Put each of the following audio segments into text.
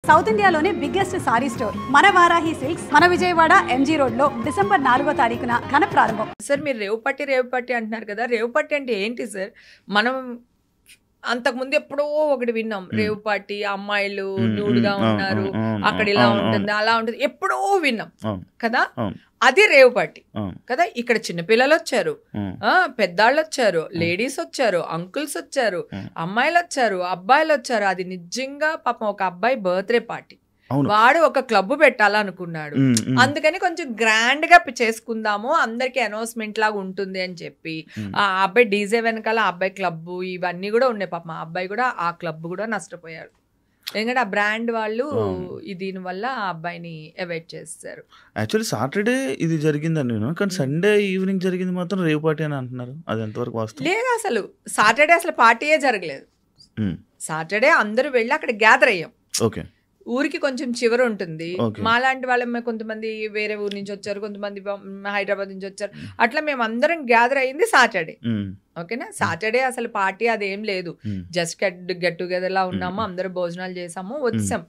South ఇండియాలోనే biggest sorry store మన Varahi silks మన విజయవాడ ఎంజీ రోడ్ లో డిసెంబర్ 4వ తారీఖున ఘన ప్రారంభం. సార్ మీరు రేవుపట్టి అంటున్నారు కదా, రేవుపట్టి అంటే ఏంటి సార్? మనం అంతకుముందు ఎప్పుడో ఒకటి విన్నాం, రేవుపట్టి అమ్మాయిలు న్యూడ్గా ఉన్నారు, అక్కడ ఇలా ఉంటుంది అలా ఉంటుంది, ఎప్పుడో విన్నాం కదా. అది రేవుపట్టి కదా. ఇక్కడ చిన్నపిల్లలు వచ్చారు, పెద్దాళ్ళు వచ్చారు, లేడీస్ వచ్చారు, అంకుల్స్ వచ్చారు, అమ్మాయిలు వచ్చారు, అబ్బాయిలు వచ్చారు. అది నిజంగా పాపం ఒక అబ్బాయి బర్త్డే పార్టీ, వాడు ఒక క్లబ్ పెట్టాలనుకున్నాడు. అందుకని కొంచెం గ్రాండ్ గా చేసుకుందాము, అందరికి అనౌన్స్మెంట్ లాగా ఉంటుంది అని చెప్పి ఆ అబ్బాయి డీజే వెనకాల అబ్బాయి క్లబ్ ఇవన్నీ కూడా ఉన్నాయి. పాపం ఆ అబ్బాయి కూడా ఆ క్లబ్ కూడా నష్టపోయాడు. ఎందుకంటే ఆ బ్రాండ్ వాళ్ళు దీని వల్ల ఆ అబ్బాయిని అవాయిడ్ చేస్తారు. యాక్చువల్లీ సాటర్డే ఇది జరిగిందని నేను, కానీ సండే ఈవినింగ్ జరిగింది మాత్రం రేవు పార్టీ అని అంటున్నారు. అది ఎంతవరకు వాస్తవం? లేదు, అసలు సాటర్డే అసలు పార్టీయే జరగలేదు. సాటర్డే అందరూ వెళ్ళి అక్కడ గ్యాదర్ అయ్యాం. ఓకే, ఊరికి కొంచెం చివర ఉంటుంది. మాలాంటి వాళ్ళ కొంతమంది వేరే ఊరు నుంచి వచ్చారు, కొంతమంది హైదరాబాద్ నుంచి వచ్చారు. అట్లా మేము అందరం గ్యాదర్ అయింది సాటర్డే. ఓకేనా, సాటర్డే అసలు పార్టీ అదేం లేదు, జస్ట్ గెట్ టుగెదర్ లా ఉన్నాము, అందరూ భోజనాలు చేసాము, వచ్చాం.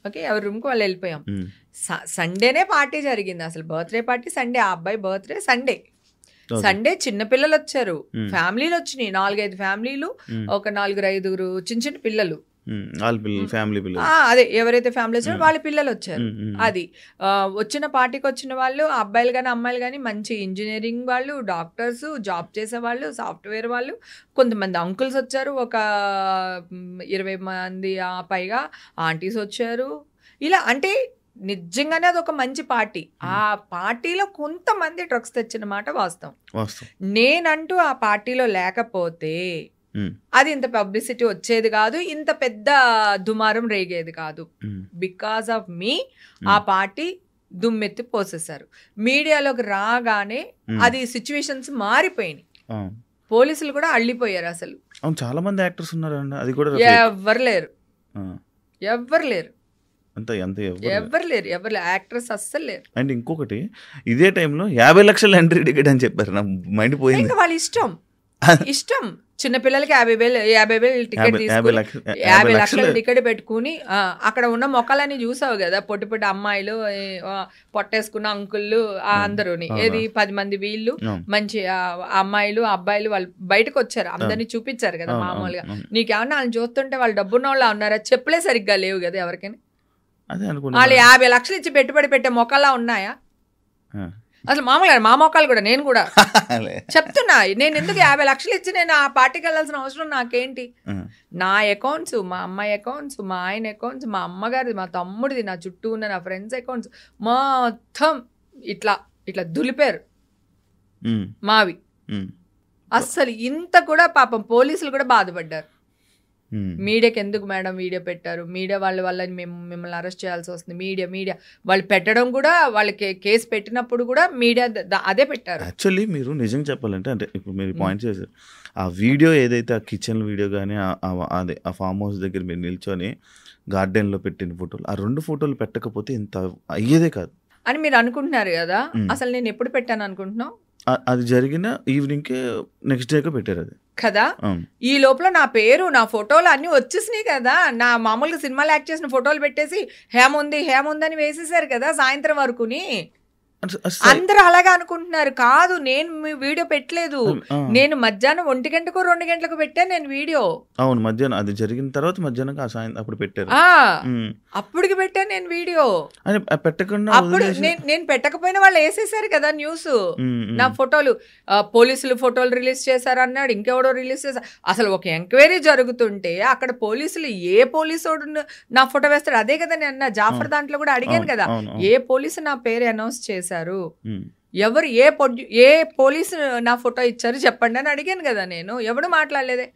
ఓకే, ఎవరి రూమ్ కి వాళ్ళు వెళ్ళిపోయాం. సండేనే పార్టీ జరిగింది. అసలు బర్త్డే పార్టీ సండే, ఆ అబ్బాయి బర్త్డే సండే. సండే చిన్నపిల్లలు వచ్చారు, ఫ్యామిలీలు వచ్చినాయి, 4-5 ఫ్యామిలీలు, ఒక 4-5 చిన్న చిన్న పిల్లలు, అదే ఎవరైతే ఫ్యామిలీ వచ్చారో వాళ్ళ పిల్లలు వచ్చారు. అది వచ్చిన పార్టీకి వచ్చిన వాళ్ళు అబ్బాయిలు కానీ అమ్మాయిలు కానీ మంచి ఇంజనీరింగ్ వాళ్ళు, డాక్టర్స్, జాబ్ చేసే వాళ్ళు, సాఫ్ట్వేర్ వాళ్ళు, కొంతమంది అంకుల్స్ వచ్చారు, ఒక 20 మంది పైగా ఆంటీస్ వచ్చారు. ఇలా అంటే నిజంగానే అది ఒక మంచి పార్టీ. ఆ పార్టీలో కొంతమంది డ్రగ్స్ తెచ్చిన మాట వాస్తవం. నేనంటూ ఆ పార్టీలో లేకపోతే అది ఇంత పబ్లిసిటీ వచ్చేది కాదు, ఇంత పెద్ద దుమారం రేగేది కాదు. బికాస్ ఆఫ్ మీ ఆ పార్టీ దుమ్మెత్తి పోసేశారు. మీడియాలోకి రాగానే అది సిచ్యువేషన్స్ మారిపోయినాయి. పోలీసులు కూడా అల్లిపోయారు. అసలు చాలా మంది యాక్టర్స్ ఉన్నారు, అది కూడా ఎవరు లేరు, యాక్టర్స్ అస్సలు లేరు. అండ్ ఇంకొకటి, ఇదే టైంలో 50 లక్షల ఎంట్రీ టికెట్ అని చెప్పారు. నా మైండ్ పోయింది. ఇంకా వాళ్ళ ఇష్టం చిన్నపిల్లలకి 50,000 టికెట్ తీసుకుని 50 లక్షల టికెట్ పెట్టుకుని అక్కడ ఉన్న మొక్కలని చూసావు కదా, పొట్టి పొట్టి అమ్మాయిలు, పొట్టేసుకున్న అంకుళ్ళు, అందరూని ఏది 10 మంది వీళ్ళు మంచి అమ్మాయిలు అబ్బాయిలు వాళ్ళు బయటకు వచ్చారు, అందరినీ చూపించారు కదా. మామూలుగా నీకేమన్నా వాళ్ళని చూస్తుంటే వాళ్ళు డబ్బున్న వాళ్ళు ఉన్నారా? చెప్పులే సరిగ్గా లేవు కదా ఎవరికైనా. వాళ్ళు 50 లక్షలు ఇచ్చి పెట్టుబడి పెట్టే మొక్కలా ఉన్నాయా? అసలు మామూలుగా మా మొక్కలు కూడా, నేను కూడా చెప్తున్నా, నేను ఎందుకు 50 లక్షలు ఇచ్చి నేను ఆ పార్టీకి వెళ్ళాల్సిన అవసరం నాకేంటి? నా అకౌంట్స్, మా అమ్మాయి అకౌంట్స్, మా ఆయన అకౌంట్స్, మా అమ్మగారిది, మా తమ్ముడిది, నా చుట్టూ ఉన్న నా ఫ్రెండ్స్ అకౌంట్స్ మొత్తం ఇట్లా దులిపారు మావి. అస్సలు ఇంత కూడా పాపం పోలీసులు కూడా బాధపడ్డారు. మీడియాకి ఎందుకు మేడం వీడియో పెట్టారు, మీడియా వాళ్ళ వల్ల మేము మిమ్మల్ని అరెస్ట్ చేయాల్సి వస్తుంది, మీడియా వాళ్ళు పెట్టడం కూడా, వాళ్ళకి కేసు పెట్టినప్పుడు కూడా మీడియా అదే పెట్టారు. యాక్చువల్లీ మీరు నిజంగా చెప్పాలంటే, అంటే ఇప్పుడు మీరు పాయింట్ చేశారు, ఆ వీడియో ఏదైతే ఆ కిచెన్ వీడియో కానీ అదే ఆ ఫామ్ హౌస్ దగ్గర మీరు నిల్చొని గార్డెన్లో పెట్టిన ఫోటోలు, ఆ 2 ఫోటోలు పెట్టకపోతే ఇంత అయ్యేదే కాదు అని మీరు అనుకుంటున్నారు కదా. అసలు నేను ఎప్పుడు పెట్టాను అనుకుంటున్నావు? అది జరిగిన ఈవినింగ్కి నెక్స్ట్ డేగా పెట్టారు అది కదా. ఈ లోపల నా పేరు, నా ఫోటోలు అన్ని వచ్చేసినాయి కదా. నా మామూలుగా సినిమాలో యాక్ట్ చేసిన ఫోటోలు పెట్టేసి హేముంది అని వేసేసారు కదా సాయంత్రం వరకుని. అందరూ అలాగే అనుకుంటున్నారు. కాదు, నేను మీ వీడియో పెట్టలేదు, నేను మధ్యాహ్నం 1 గంటకు 2 గంటలకు పెట్టాను నేను వీడియో. అవును, మధ్యాహ్నం అది జరిగిన తర్వాత మధ్యాహ్నం అప్పుడు పెట్టారు, అప్పటికి పెట్టాను నేను వీడియో. పెట్టకుండా అప్పుడు నేను పెట్టకపోయినా వాళ్ళు వేసేసారు కదా న్యూస్. నా ఫోటోలు పోలీసులు ఫోటోలు రిలీజ్ చేశారు అన్నాడు, ఇంకెవడో రిలీజ్ చేశారు. అసలు ఒక ఎంక్వైరీ జరుగుతుంటే అక్కడ పోలీసులు ఏ పోలీసు నా ఫోటో వేస్తాడు? అదే కదా నేను అన్న జాఫర్ దాంట్లో కూడా అడిగాను కదా, ఏ పోలీసు నా పేరు అనౌన్స్ చేశారు, ఎవరు ఏ పోలీసు నా ఫోటో ఇచ్చారు చెప్పండి అని అడిగాను కదా నేను. ఎవడు మాట్లాడలేదే.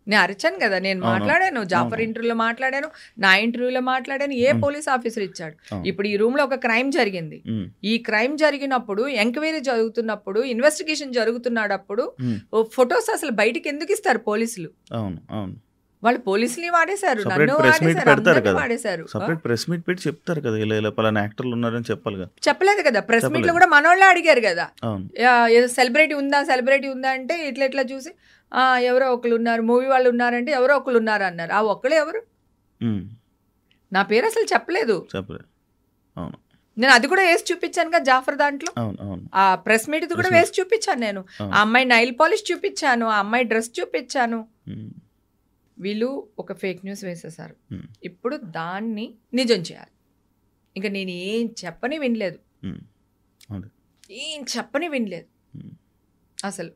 నేను అరిచాను కదా, నేను మాట్లాడాను, జాఫర్ ఇంటర్వ్యూలో మాట్లాడాను, నా ఇంటర్వ్యూలో మాట్లాడాను. ఏ పోలీస్ ఆఫీసర్ ఇచ్చాడు? ఇప్పుడు ఈ రూమ్ లో ఒక క్రైమ్ జరిగింది. ఈ క్రైమ్ జరిగినప్పుడు, ఎంక్వైరీ జరుగుతున్నప్పుడు, ఇన్వెస్టిగేషన్ జరుగుతున్నప్పుడు ఫొటోస్ అసలు బయటికి ఎందుకు ఇస్తారు పోలీసులు? వాళ్ళు పోలీసులు వాడేశారు, నన్ను వాడేశారు. ప్రెస్ మీట్ పెట్టి చెప్తారు కదా, ఇలా పలానా యాక్టర్లు ఉన్నారని చెప్పాలి కదా. చెప్పలేదు కదా. ప్రెస్ మీట్ లో కూడా మనోళ్ళే అడిగారు కదా, సెలబ్రిటీ ఉందా అంటే ఇట్లా చూసి ఎవరో ఒకళ్ళు ఉన్నారు, మూవీ వాళ్ళు ఉన్నారంటే ఎవరో ఒకళ్ళు ఉన్నారు అన్నారు. ఆ ఒక్కళ్ళు ఎవరు? నా పేరు అసలు చెప్పలేదు. అవును, నేను అది కూడా వేసి చూపించాను కదా జాఫర్ దాంట్లో. అవును, అవును. ఆ ప్రెస్ మీట్ కూడా వేసి చూపించాను నేను. ఆ అమ్మాయి నైల్ పాలిష్ చూపించాను, ఆ అమ్మాయి డ్రెస్ చూపించాను. వీళ్ళు ఒక ఫేక్ న్యూస్ వేసేసారు. ఇప్పుడు దాన్ని నిజం చేయాలి. ఇంకా నేను ఏం చెప్పని వినలేదు, ఏం చెప్పని వినలేదు. అసలు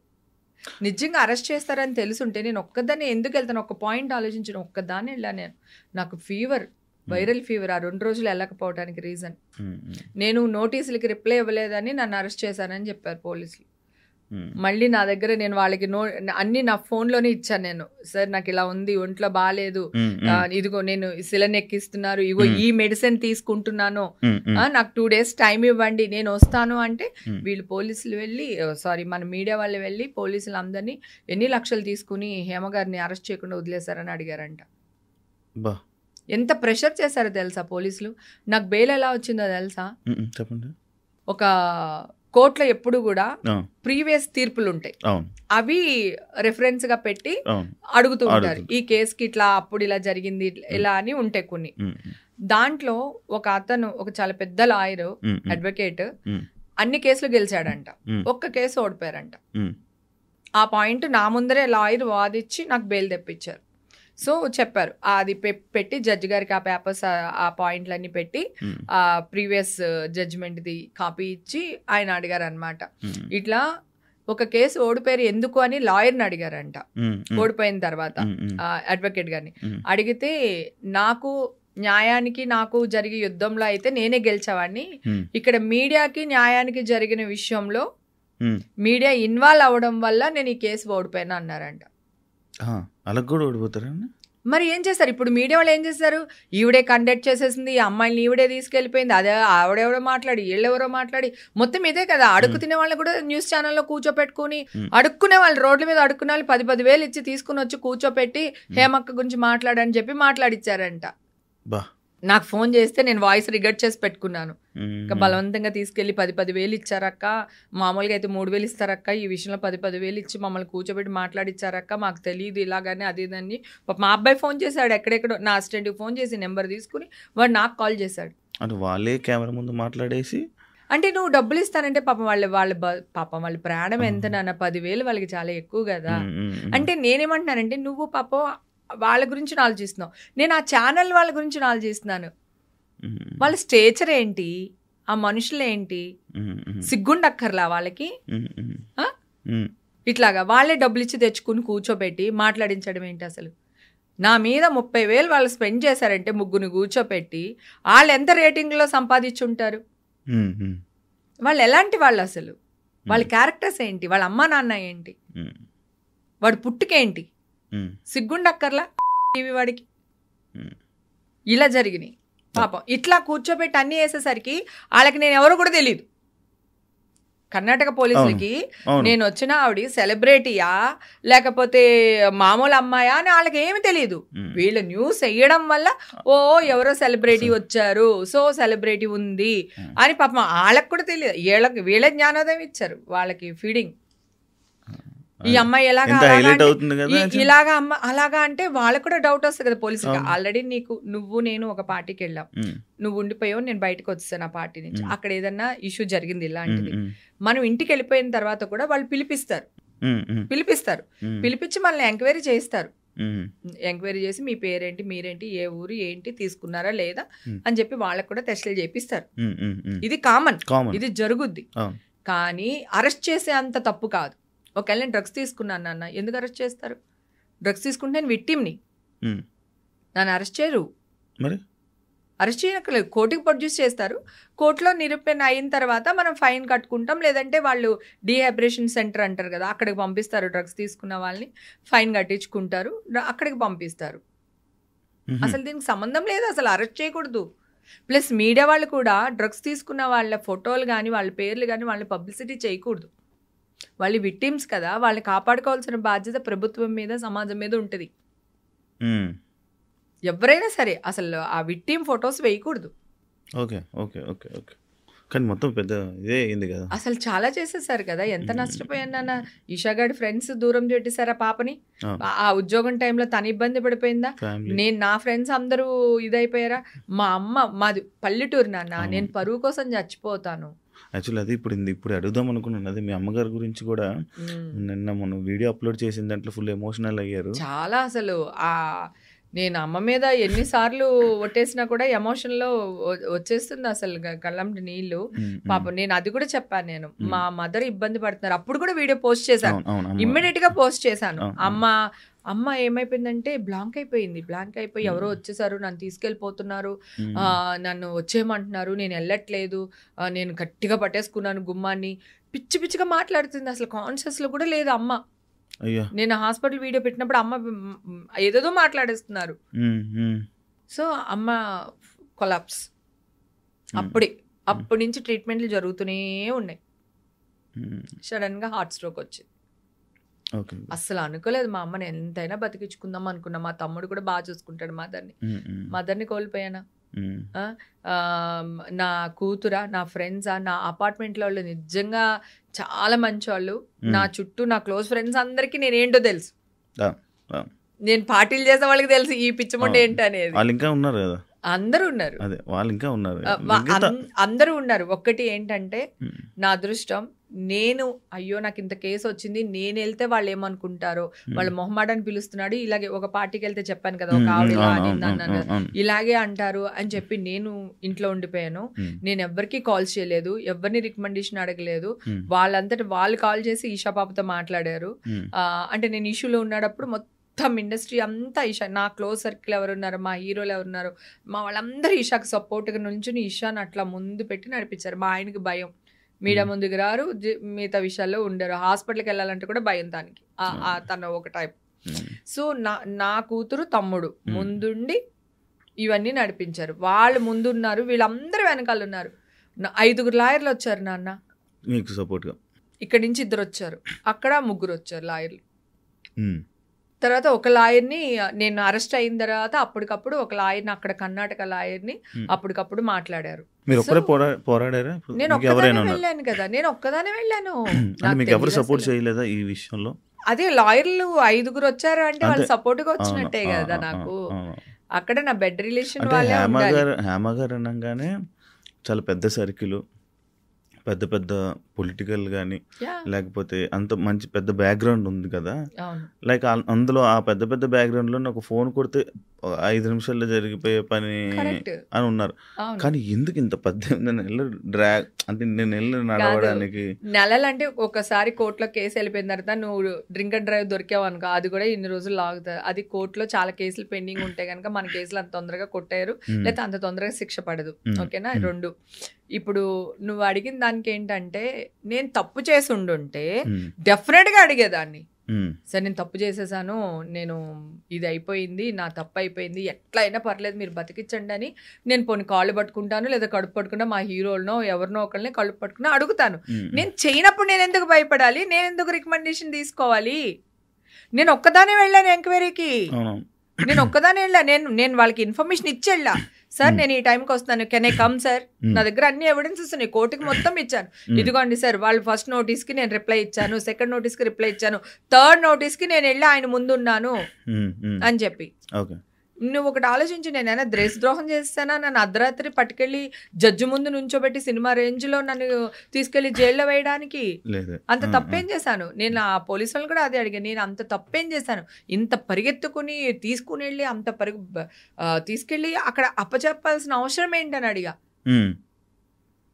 నిజంగా అరెస్ట్ చేస్తారని తెలుసుంటే నేను ఒక్కదాన్ని ఎందుకు వెళ్తాను? ఒక పాయింట్ ఆలోచించిన ఒక్కదాన్ని వెళ్ళా నేను. నాకు ఫీవర్, వైరల్ ఫీవర్, ఆ 2 రోజులు వెళ్ళకపోవడానికి రీజన్ నేను నోటీసులకి రిప్లై ఇవ్వలేదని నన్ను అరెస్ట్ చేశానని చెప్పారు పోలీసులు. మళ్ళీ నా దగ్గర నేను వాళ్ళకి అన్ని నా ఫోన్లోనే ఇచ్చాను నేను. సార్ నాకు ఇలా ఉంది, ఒంట్లో బాగాలేదు, ఇదిగో నేను సిలిండర్ ఎక్కిస్తున్నారు, ఇగో ఈ మెడిసిన్ తీసుకుంటున్నాను, నాకు 2 days టైం ఇవ్వండి, నేను వస్తాను అంటే వీళ్ళు పోలీసులు వెళ్ళి మన మీడియా వాళ్ళు వెళ్ళి పోలీసులు అందరినీ ఎన్ని లక్షలు తీసుకుని హేమ గారిని అరెస్ట్ చేయకుండా వదిలేశారని అడిగారంట. ఎంత ప్రెషర్ చేశారో తెలుసా పోలీసులు. నాకు బెయిల్ ఎలా వచ్చిందో తెలుసా? చెప్పండి. ఒక కోర్టులో ఎప్పుడు కూడా ప్రీవియస్ తీర్పులు ఉంటాయి, అవి రెఫరెన్స్ గా పెట్టి అడుగుతూ ఉంటారు. ఈ కేసుకి ఇట్లా అప్పుడు ఇలా జరిగింది ఇలా అని ఉంటాయి కొన్ని. దాంట్లో ఒక అతను, ఒక చాలా పెద్ద లాయర్, అడ్వకేట్, అన్ని కేసులు గెలిచాడంట, ఒక్క కేసు ఓడిపోయారంట. ఆ పాయింట్ నా ముందరే లాయర్ వాదిచ్చి నాకు బెయిల్ తెప్పించారు. సో చెప్పారు, అది పెట్టి జడ్జి గారికి ఆ పేపర్స్, ఆ పాయింట్లన్నీ పెట్టి ఆ ప్రీవియస్ జడ్జిమెంట్ది కాపీ ఇచ్చి ఆయన అడిగారు అనమాట. ఇట్లా ఒక కేసు ఓడిపోయారు ఎందుకు అని లాయర్ని అడిగారంట. ఓడిపోయిన తర్వాత అడ్వకేట్ గారిని అడిగితే, నాకు న్యాయానికి నాకు జరిగే యుద్ధంలో అయితే నేనే గెలిచేవాడిని, ఇక్కడ మీడియాకి న్యాయానికి జరిగిన విషయంలో మీడియా ఇన్వాల్వ్ అవ్వడం వల్ల నేను ఈ కేసు ఓడిపోయాను అన్నారంట. అలా కూడా ఓడిపోతారండి. మరి ఏం చేస్తారు ఇప్పుడు మీడియా వాళ్ళు? ఏం చేస్తారు? ఈవిడే కండక్ట్ చేసేసింది, ఈ అమ్మాయిని ఈవిడే తీసుకెళ్ళిపోయింది, అదే ఆవిడెవరో మాట్లాడి వీళ్ళెవరో మాట్లాడి మొత్తం ఇదే కదా. అడుగు తినే వాళ్ళని కూడా న్యూస్ ఛానల్లో కూర్చోపెట్టుకుని, అడుక్కునే వాళ్ళు రోడ్ల మీద అడుక్కునే వాళ్ళు 10,000 ఇచ్చి తీసుకుని వచ్చి కూర్చోపెట్టి హేమక్క గురించి మాట్లాడని చెప్పి మాట్లాడిచ్చారంట. నాకు ఫోన్ చేస్తే నేను వాయిస్ రికార్డ్ చేసి పెట్టుకున్నాను. ఇంకా బలవంతంగా తీసుకెళ్లి 10,000 ఇచ్చారక్క, మామూలుగా అయితే 3,000 ఇస్తారక్క, ఈ విషయంలో 10,000 ఇచ్చి మమ్మల్ని కూర్చోబెట్టి మాట్లాడిచ్చారక్క, మాకు తెలియదు ఇలాగానే అదేదని. మా అబ్బాయి ఫోన్ చేశాడు, ఎక్కడెక్కడో నా అసిస్టెంట్కి ఫోన్ చేసి నెంబర్ తీసుకుని వాడు నాకు కాల్ చేశాడు. అంటే వాళ్ళే కెమెరా ముందు మాట్లాడేసి, అంటే నువ్వు డబ్బులు ఇస్తానంటే పాపం వాళ్ళ ప్రాణం ఎంత నాన్న, 10,000 వాళ్ళకి చాలా ఎక్కువ కదా. అంటే నేనేమంటున్నానంటే, నువ్వు పాపం వాళ్ళ గురించి ఆలోచిస్తున్నావు, నేను ఆ ఛానల్ వాళ్ళ గురించి ఆలోచిస్తున్నాను. వాళ్ళ స్టేచర్ ఏంటి, ఆ మనుషులు ఏంటి, సిగ్గుండక్కర్లా వాళ్ళకి? ఇట్లాగా వాళ్ళే డబ్బులు ఇచ్చి తెచ్చుకుని కూర్చోబెట్టి మాట్లాడించడం ఏంటి అసలు? నా మీద 30,000 వాళ్ళు స్పెండ్ చేశారంటే ముగ్గురిని కూర్చోపెట్టి, వాళ్ళు ఎంత రేటింగ్లో సంపాదించుంటారు? వాళ్ళు ఎలాంటి వాళ్ళు అసలు? వాళ్ళ క్యారెక్టర్స్ ఏంటి? వాళ్ళ అమ్మా నాన్న ఏంటి? వాడు పుట్టుకేంటి? సిగ్గుండక్కర్లా టీవీ వాడికి? ఇలా జరిగినాయి పాపం. ఇట్లా కూర్చోబెట్టి అన్ని వేసేసరికి వాళ్ళకి నేను ఎవరో కూడా తెలియదు. కర్ణాటక పోలీసులకి నేను వచ్చిన ఆవిడ సెలబ్రిటీయా లేకపోతే మామూలు అమ్మాయా అని వాళ్ళకి ఏమి తెలియదు. వీళ్ళు న్యూస్ వేయడం వల్ల ఓ ఎవరో సెలబ్రిటీ వచ్చారు, సో సెలబ్రిటీ ఉంది అని పాపం వాళ్ళకి కూడా తెలియదు. వీళ్ళ జ్ఞానోదయం ఇచ్చారు వాళ్ళకి ఫీడింగ్. ఈ అమ్మాయి ఇలాగా అమ్మ అలాగా అంటే వాళ్ళకు కూడా డౌట్ వస్తుంది కదా పోలీసుకి. ఆల్రెడీ నువ్వు నేను ఒక పార్టీకి వెళ్ళాం, నువ్వు ఉండిపోయావు, నేను బయటకు వచ్చేసాను ఆ పార్టీ నుంచి, అక్కడ ఏదన్నా ఇష్యూ జరిగింది ఇలాంటిది, మనం ఇంటికి వెళ్ళిపోయిన తర్వాత కూడా వాళ్ళు పిలిపిస్తారు, పిలిపించి మనల్ని ఎంక్వైరీ చేస్తారు. ఎంక్వైరీ చేసి మీ పేరేంటి, మీరేంటి, ఏ ఊరు, ఏంటి, తీసుకున్నారా లేదా అని చెప్పి వాళ్ళకు కూడా టెస్టులు చేపిస్తారు. ఇది కామన్, ఇది జరుగుద్ది. కానీ అరెస్ట్ చేసే అంత తప్పు కాదు. ఒకవేళ నేను డ్రగ్స్ తీసుకున్నాను నాన్న, ఎందుకు అరెస్ట్ చేస్తారు? డ్రగ్స్ తీసుకుంటే నేను విక్టిమ్ని, నన్ను అరెస్ట్ చేయరు. అరెస్ట్ చేయనక్కర్లేదు, కోర్టుకి ప్రొడ్యూస్ చేస్తారు. కోర్టులో నిరూపణ అయిన తర్వాత మనం ఫైన్ కట్టుకుంటాం, లేదంటే వాళ్ళు డీహైబ్రేషన్ సెంటర్ అంటారు కదా, అక్కడికి పంపిస్తారు. డ్రగ్స్ తీసుకున్న వాళ్ళని ఫైన్ కట్టించుకుంటారు, అక్కడికి పంపిస్తారు. అసలు దీనికి సంబంధం లేదు, అసలు అరెస్ట్ చేయకూడదు. ప్లస్ మీడియా వాళ్ళు కూడా డ్రగ్స్ తీసుకున్న వాళ్ళ ఫోటోలు కానీ వాళ్ళ పేర్లు కానీ వాళ్ళని పబ్లిసిటీ చేయకూడదు. వాళ్ళు విక్టిమ్స్ కదా, వాళ్ళని కాపాడుకోవాల్సిన బాధ్యత ప్రభుత్వం మీద, సమాజం మీద ఉంటుంది. ఎవరైనా సరే అసలు ఆ విక్టిమ్ ఫొటోస్ వేయకూడదు. ఓకే ఓకే ఓకే ఓకే కానీ మొత్తం పెద్ద ఇదే అయింది కదా. అసలు చాలా చేసేసారు కదా, ఎంత నష్టపోయాను నాన్న. ఈషా గారి ఫ్రెండ్స్ దూరం పెట్టేశారు ఆ పాపని. ఆ ఉద్యోగం టైంలో తన ఇబ్బంది పడిపోయిందా, నేను నా ఫ్రెండ్స్ అందరూ ఇదైపోయారా. మా అమ్మ, మాది పల్లెటూరు నాన్న, నేను పరువు కోసం చచ్చిపోతాను. యాక్చువల్లీ అది ఇప్పుడు అడుగుదాం అనుకున్నాను. అది మీ అమ్మగారి గురించి కూడా నిన్న మనం వీడియో అప్లోడ్ చేసిన దాంట్లో ఫుల్ ఎమోషనల్ అయ్యారు చాలా. అసలు నేను అమ్మ మీద ఎన్నిసార్లు ఒట్టేసినా కూడా ఎమోషన్లో వచ్చేస్తుంది అసలు కళ్ళంటి నీళ్ళు. పాపం నేను అది కూడా చెప్పాను, నేను మా మదర్ ఇబ్బంది పడుతున్నారు. అప్పుడు కూడా వీడియో పోస్ట్ చేశాను, ఇమ్మీడియట్ గా పోస్ట్ చేశాను. అమ్మ ఏమైపోయిందంటే బ్లాంక్ అయిపోయి ఎవరో వచ్చేసారు, నన్ను తీసుకెళ్ళిపోతున్నారు, నన్ను వచ్చేయమంటున్నారు, నేను వెళ్ళట్లేదు, నేను గట్టిగా పట్టేసుకున్నాను గుమ్మాన్ని, పిచ్చి పిచ్చిగా మాట్లాడుతుంది. అసలు కాన్షియస్ లో కూడా లేదు అమ్మ. నేను హాస్పిటల్ వీడియో పెట్టినప్పుడు అమ్మ ఏదేదో మాట్లాడేస్తున్నారు. సో అమ్మ కొలాప్స్. అప్పటి నుంచి ట్రీట్మెంట్లు జరుగుతూనే ఉన్నాయి. సడన్ గా హార్ట్ స్ట్రోక్ వచ్చింది. అస్సలు అనుకోలేదు మా అమ్మని ఎంతైనా బతికించుకుందాం అనుకున్నా. మా తమ్ముడు కూడా బాగా చూసుకుంటాడు మదర్ని కోల్పోయానా. నా కూతురా, నా ఫ్రెండ్సా, నా అపార్ట్మెంట్లో వాళ్ళు నిజంగా చాలా మంచి వాళ్ళు. నా చుట్టూ నా క్లోజ్ ఫ్రెండ్స్ అందరికీ నేనేంటో తెలుసు, నేను పార్టీలు చేసే వాళ్ళకి తెలుసు ఈ పిచ్చముండ ఏంటి అనేది. అందరూ ఉన్నారు, అందరూ ఉన్నారు. ఒక్కటి ఏంటంటే నా అదృష్టం, నేను అయ్యో నాకు ఇంత కేసు వచ్చింది, నేను వెళ్తే వాళ్ళు ఏమనుకుంటారో, వాళ్ళ మొహమాటని పిలుస్తున్నాడు, ఇలాగే ఒక పార్టీకి వెళ్తే చెప్పాను కదా ఒక ఆవిడ ఇలా అన్నాను, ఇలాగే అంటారు అని చెప్పి నేను ఇంట్లో ఉండిపోయాను. నేను ఎవరికి కాల్స్ చేయలేదు, ఎవరిని రికమెండేషన్ అడగలేదు. వాళ్ళంతటి వాళ్ళు కాల్ చేసి ఈషా పాపతో మాట్లాడారు. అంటే నేను ఇష్యూలో ఉన్నప్పుడు మొత్తం ఇండస్ట్రీ అంతా ఈషా, నా క్లోజ్ సర్కిల్ ఎవరున్నారు, మా హీరోలు ఎవరున్నారు, మా వాళ్ళందరూ ఈషాకి సపోర్ట్గా నుంచుని ఈషాని అట్లా ముందు పెట్టి నడిపించారు. మా ఆయనకి భయం, మీడియా ముందుకు రారు, మిగతా విషయాల్లో ఉండరు, హాస్పిటల్కి వెళ్ళాలంటే కూడా భయం దానికి, తన ఒక టైప్. సో నా కూతురు తమ్ముడు ముందుండి ఇవన్నీ నడిపించారు. వాళ్ళు ముందున్నారు, వీళ్ళందరూ వెనకాల ఉన్నారు. 5 లాయర్లు వచ్చారు నాన్న మీకు సపోర్ట్గా. ఇక్కడి నుంచి 2 వచ్చారు, అక్కడ 3 వచ్చారు లాయర్లు. తర్వాత ఒక లాయర్ని నేను అరెస్ట్ అయిన తర్వాత అప్పటికప్పుడు ఒక లాయర్ని, అక్కడ కర్ణాటక లాయర్ని అప్పటికప్పుడు మాట్లాడారు. నేను ఒక్కదానే వెళ్ళాను కదా, నేను ఒక్కదానే వెళ్ళాను. అదే లాయర్లు 5 వచ్చారు అంటే వాళ్ళు సపోర్ట్ గా వచ్చినట్టే కదా నాకు. అక్కడ నా బెడ్ రిలేషన్ వాళ్ళే ఉండాలి. హేమగారు అనగానే చాలా పెద్ద సర్కిల్, పెద్ద పెద్ద పొలిటికల్ కానీ లేకపోతే అంత మంచి పెద్ద బ్యాక్గ్రౌండ్ ఉంది కదా. లైక్ అందులో ఆ పెద్ద పెద్ద బ్యాక్గ్రౌండ్ లో నాకు ఫోన్ కొడితే 5 నిమిషాల్లో జరిగిపోయే పని అని ఉన్నారు. కానీ ఎందుకు ఇంత 18 నెలలు డ్రాగ్, అంటే నేను నడవడానికి నెలలంటే ఒకసారి కోర్టులో కేసు వెళ్ళిపోయిన తర్వాత నువ్వు డ్రింక్ అండ్ డ్రైవ్ దొరికావు అనుకో, అది కూడా ఇన్ని రోజులు లాగుతుంది. అది కోర్టులో చాలా కేసులు పెండింగ్ ఉంటాయి కనుక మన కేసులు అంత తొందరగా కొట్టారు, లేకపోతే అంత తొందరగా శిక్ష పడదు. ఓకేనా. 2 ఇప్పుడు నువ్వు అడిగిన దానికి ఏంటంటే, నేను తప్పు చేసి ఉండుంటే డెఫినెట్ గా అడిగేదాన్ని, సరే నేను తప్పు చేసేసాను, నేను ఇది అయిపోయింది, నా తప్పు అయిపోయింది, ఎట్లా అయినా పర్లేదు మీరు బతికించండి అని నేను పోనీ కాళ్ళు పట్టుకుంటాను, లేదా కడుపు పట్టుకున్నా మా హీరోలనో ఎవరినో ఒకరిని కడుపు పట్టుకున్నా అడుగుతాను. నేను చేయనప్పుడు నేను ఎందుకు భయపడాలి, నేను ఎందుకు రికమెండేషన్ తీసుకోవాలి? నేను ఒక్కదానే వెళ్ళాను ఎంక్వైరీకి, నేను ఒక్కదానే వెళ్ళా. నేను వాళ్ళకి ఇన్ఫర్మేషన్ ఇచ్చి వెళ్ళా, సార్ నేను ఈ టైంకి వస్తాను, కెన్ ఐ కమ్ సార్, నా దగ్గర అన్ని ఎవిడెన్సెస్ ఉన్నాయి, కోర్టుకి మొత్తం ఇచ్చాను, ఇదిగోండి సార్. వాళ్ళు ఫస్ట్ నోటీస్కి నేను రిప్లై ఇచ్చాను, సెకండ్ నోటీస్కి రిప్లై ఇచ్చాను, థర్డ్ నోటీస్కి నేను వెళ్ళి ఆయన ముందున్నాను అని చెప్పి. నువ్వు ఒకటి ఆలోచించి, నేనైనా దేశద్రోహం చేస్తానా? నన్ను అర్ధరాత్రి పట్టుకెళ్ళి జడ్జి ముందు నుంచోబెట్టి సినిమా రేంజ్ లో నన్ను తీసుకెళ్లి జైల్లో వేయడానికి అంత తప్పేం చేశాను? నేను ఆ పోలీసు వాళ్ళు కూడా అదే అడిగాను, నేను అంత తప్పేం చేశాను? ఇంత పరిగెత్తుకుని తీసుకుని వెళ్ళి అంత తీసుకెళ్ళి అక్కడ అప్పచెప్పాల్సిన అవసరం ఏంటని అడిగా.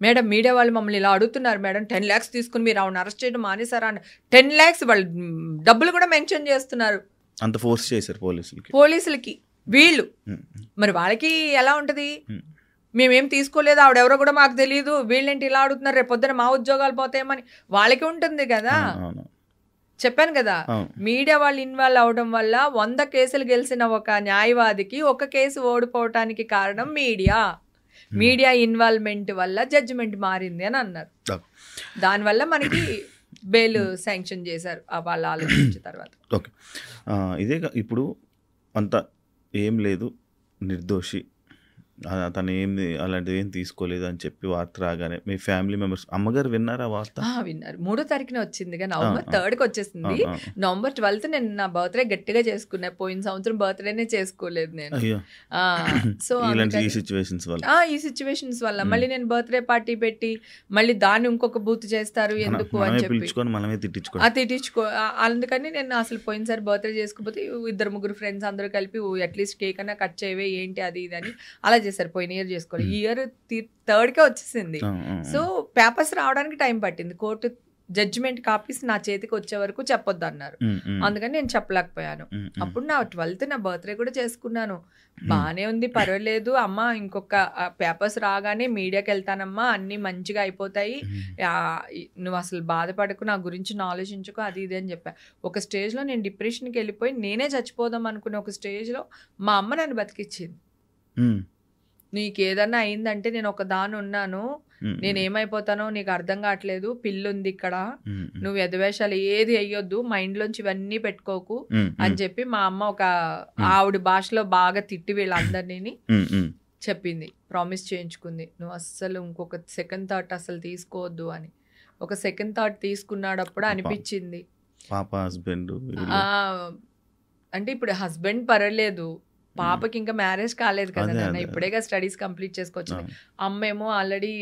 మేడం మీడియా వాళ్ళు మమ్మల్ని ఇలా అడుగుతున్నారు మేడం, 10 lakhs తీసుకుని మీరు ఆవిడ అరెస్ట్ చేయడం మానేసారా అని. 10 lakhs వాళ్ళు డబ్బులు కూడా మెన్షన్ చేస్తున్నారు, అంత ఫోర్స్ చేశారు పోలీసులకి వీళ్ళు. మరి వాళ్ళకి ఎలా ఉంటది, మేమేం తీసుకోలేదు, ఆవిడెవరో కూడా మాకు తెలియదు, వీళ్ళేంటి ఇలా అడుగుతున్నారు, రేపు పొద్దున మా ఉద్యోగాలు పోతాయేమని వాళ్ళకి ఉంటుంది కదా. చెప్పాను కదా, మీడియా వాళ్ళు ఇన్వాల్వ్ అవడం వల్ల 100 కేసులు గెలిచిన ఒక న్యాయవాదికి 1 కేసు ఓడిపోవటానికి కారణం మీడియా ఇన్వాల్వ్మెంట్ వల్ల జడ్జిమెంట్ మారింది అని అన్నారు. దానివల్ల మనకి బెయిల్ శాంక్షన్ చేశారు వాళ్ళు ఆలోచించిన తర్వాత. ఓకే, ఇదే ఇప్పుడు అంత ఏం లేదు, నిర్దోషి తను ఏంది అలాంటిది ఏం తీసుకోలేదు అని చెప్పి వార్త రాగానే మీ ఫ్యామిలీ మెంబర్స్ అమ్మగారు విన్నారా వార్త? విన్నారు. 3వ తారీఖున వచ్చిందిగా, నవంబర్ 3కి వచ్చేసింది. నవంబర్ 12 నేను నా బర్త్డే గట్టిగా చేసుకున్నా. పోయిన సంవత్సరం బర్త్డేనే చేసుకోలేదు నేను. అయ్యో. సో ఈ సిచ్యువేషన్స్ వల్ల ఈ సిచ్యువేషన్స్ వల్ల మళ్ళీ నేను బర్త్డే పార్టీ పెట్టి మళ్ళీ దాన్ని ఇంకొక బూత్ చేస్తారు ఎందుకు అని చెప్పి మనమే తిట్టించుకో. అందుకని నేను అసలు పోయినసారి బర్త్డే చేసుకోకపోతే 2-3 ఫ్రెండ్స్ అందరూ కలిపి అట్లీస్ట్ కేక్ అన్నా కట్ చేయవే ఏంటి అది ఇది అని అలా చేశారు. పోయిన ఇయర్ చేసుకోవాలి. ఈ ఇయర్ 3కే వచ్చేసింది. సో పేపర్స్ రావడానికి టైం పట్టింది. కోర్టు జడ్జిమెంట్ కాపీస్ నా చేతికి వచ్చే వరకు చెప్పొద్దు అన్నారు. అందుకని నేను చెప్పలేకపోయాను. అప్పుడు నా 12th నా బర్త్డే కూడా చేసుకున్నాను. బాగానే ఉంది, పర్వాలేదు అమ్మ, ఇంకొక పేపర్స్ రాగానే మీడియాకి వెళ్తానమ్మా, అన్ని మంచిగా అయిపోతాయి, నువ్వు అసలు బాధపడకు, నా గురించి ఆలోచించుకో, అది ఇది అని చెప్పా. ఒక స్టేజ్లో నేను డిప్రెషన్కి వెళ్ళిపోయి నేనే చచ్చిపోదాం అనుకునే ఒక స్టేజ్లో మా అమ్మ నన్ను బతికిచ్చింది. నీకు ఏదన్నా అయిందంటే నేను ఒక దాని ఉన్నాను, నేను ఏమైపోతానో నీకు అర్థం కావట్లేదు, పిల్లుంది ఇక్కడ, నువ్వు ఎదవేషాలు ఏది అయ్యొద్దు, మైండ్లోంచి ఇవన్నీ పెట్టుకోకు అని చెప్పి మా అమ్మ ఒక ఆవిడ భాషలో బాగా తిట్టి వీళ్ళందరినీ చెప్పింది. ప్రామిస్ చేయించుకుంది, నువ్వు అస్సలు ఇంకొక సెకండ్ థాట్ అసలు తీసుకోవద్దు అని. ఒక సెకండ్ థాట్ తీసుకున్నాడప్పుడు అనిపించింది అంటే ఇప్పుడు హస్బెండ్ పర్వాలేదు, పాపకి ఇంకా మ్యారేజ్ కాలేదు కదా నాన్న, ఇప్పుడేగా స్టడీస్ కంప్లీట్ చేసుకోవచ్చు. అమ్మేమో ఆల్రెడీ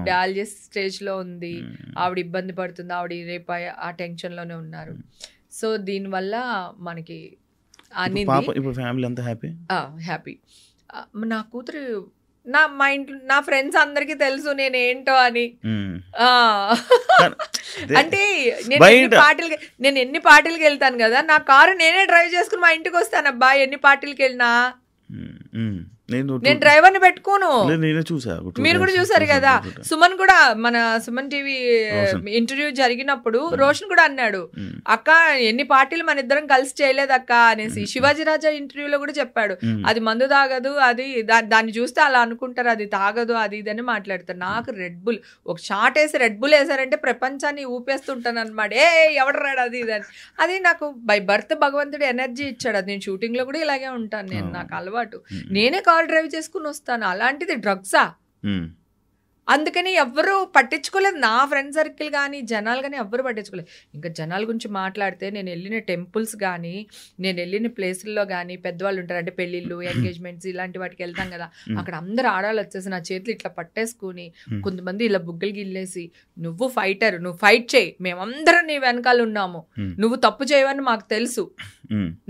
డయాలసిస్ స్టేజ్ లో ఉంది, ఆవిడ ఇబ్బంది పడుతుంది, ఆవిడ రేపు ఆ టెన్షన్ లోనే ఉన్నారు. సో దీనివల్ల మనకి హ్యాపీ. నా కూతురు మా ఇంట్లో నా ఫ్రెండ్స్ అందరికి తెలుసు నేను ఏంటో అని. అంటే నేను ఎన్ని పార్టీలకి వెళ్తాను కదా, నా కారు నేనే డ్రైవ్ చేసుకుని మా ఇంటికి వస్తాను అబ్బా, ఎన్ని పార్టీలకి వెళ్ళినా. నేను డ్రైవర్ ని పెట్టుకోను. మీరు కూడా చూసారు కదా, సుమన్ కూడా మన సుమన్ టీవీ ఇంటర్వ్యూ జరిగినప్పుడు రోషన్ కూడా అన్నాడు, అక్క ఎన్ని పార్టీలు మన ఇద్దరం కలిసి చేయలేదు అక్క అనేసి. శివాజీ రాజా ఇంటర్వ్యూలో కూడా చెప్పాడు, అది మందు తాగదు, అది దాన్ని చూస్తే అలా అనుకుంటారు, అది తాగదు, అది ఇది అని మాట్లాడతారు. నాకు రెడ్ బుల్ ఒక షాట్ వేసి రెడ్ బుల్ వేసారంటే ప్రపంచాన్ని ఊపేస్తుంటాను అనమాట. ఎవడు రాడు అది ఇది అని. అది నాకు బై బర్త్ భగవంతుడు ఎనర్జీ ఇచ్చాడు. అది నేను షూటింగ్ లో కూడా ఇలాగే ఉంటాను, నేను నాకు అలవాటు, నేనే కార్ డ్రైవ్ చేసుకుని వస్తాను. అలాంటిది డ్రగ్సా? అందుకని ఎవ్వరు పట్టించుకోలేదు, నా ఫ్రెండ్ సర్కిల్ కానీ జనాలు కానీ ఎవ్వరు పట్టించుకోలేదు. ఇంకా జనాల గురించి మాట్లాడితే నేను వెళ్ళిన టెంపుల్స్ కానీ నేను వెళ్ళిన ప్లేసుల్లో కానీ పెద్దవాళ్ళు ఉంటారు, అంటే పెళ్ళిళ్ళు, ఎంగేజ్మెంట్స్ ఇలాంటి వాటికి వెళ్తాం కదా, అక్కడ అందరు ఆడాలి వచ్చేసి నా చేతులు ఇట్లా పట్టేసుకుని, కొంతమంది ఇలా బుగ్గలు గిల్లేసి, నువ్వు ఫైటర్, నువ్వు ఫైట్ చేయి, మేమందరం నీ వెనకాల ఉన్నాము, నువ్వు తప్పు చేయవని మాకు తెలుసు,